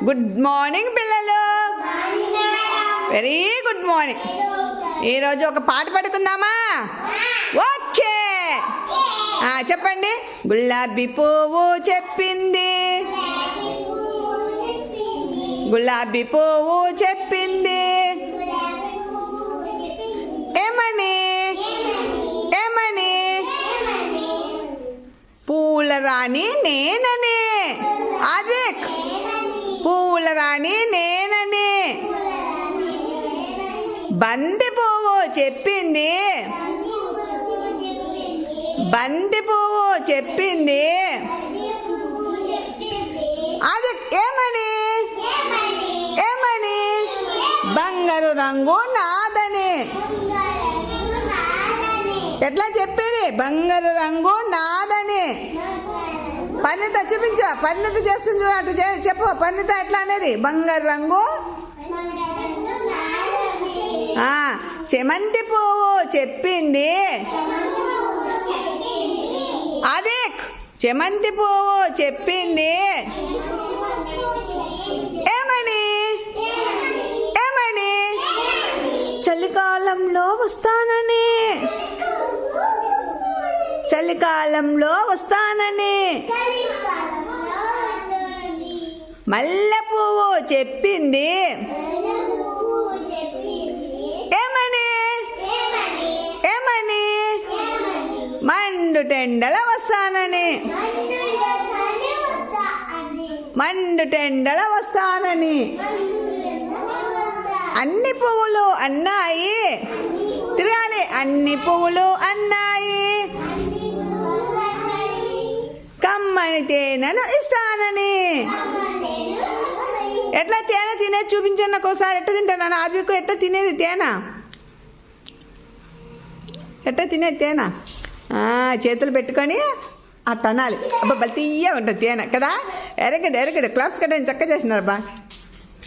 Good morning పిల్లలు. Very good morning. ఈరోజు ఒక పాట పడుకుందామా? ఓకే, చెప్పండి. గులాబీ పువ్వు చెప్పింది, గులాబీ పువ్వు చెప్పింది ఏమని ఏమని పూల రాణి నేనని. ఆద్విక్, పూల రాణి నేనని. బంతి పువ్వు చెప్పింది, బంతి పువ్వు చెప్పింది అది ఏమని ఏమని బంగారు రంగు నాదని. ఎట్లా చెప్పేది? బంగారు రంగు నాదని. పరిణిత చూపించు, పరిణిత చేస్తుంది చూడ, అటు చెప్పు. పరిణిత ఎట్లా అనేది? బంగారు రంగు. చెమంతి పువ్వు చెప్పింది అదే, చెమంతి పువ్వు చెప్పింది ఏమని ఏమని చలికాలంలో వస్తానని. చలికాలంలో వస్తానని. మల్లె పువ్వు చెప్పింది ఏమని ఏమని మండు టెండల వస్తానని. మండు టెండల వస్తానని. అన్ని పువ్వులు అన్నాయి, తిరగాలి. అన్ని పువ్వులు అన్నాయి, కమ్మని తేనెను ఇస్తానని. ఎట్లా తేనె తినేది చూపించండి నాకు ఒకసారి. ఎట్లా తింటాను ఆద్వికు? ఎట్లా తినేది తేనె? ఎట్లా తినేది తేనె? చేతులు పెట్టుకొని అట్ట అనాలి. అబ్బా తీయ ఉంటుంది తేనె కదా. ఎరగడు ఎరగడు. క్లాప్స్ కట్టని చక్క చేసినారు బా.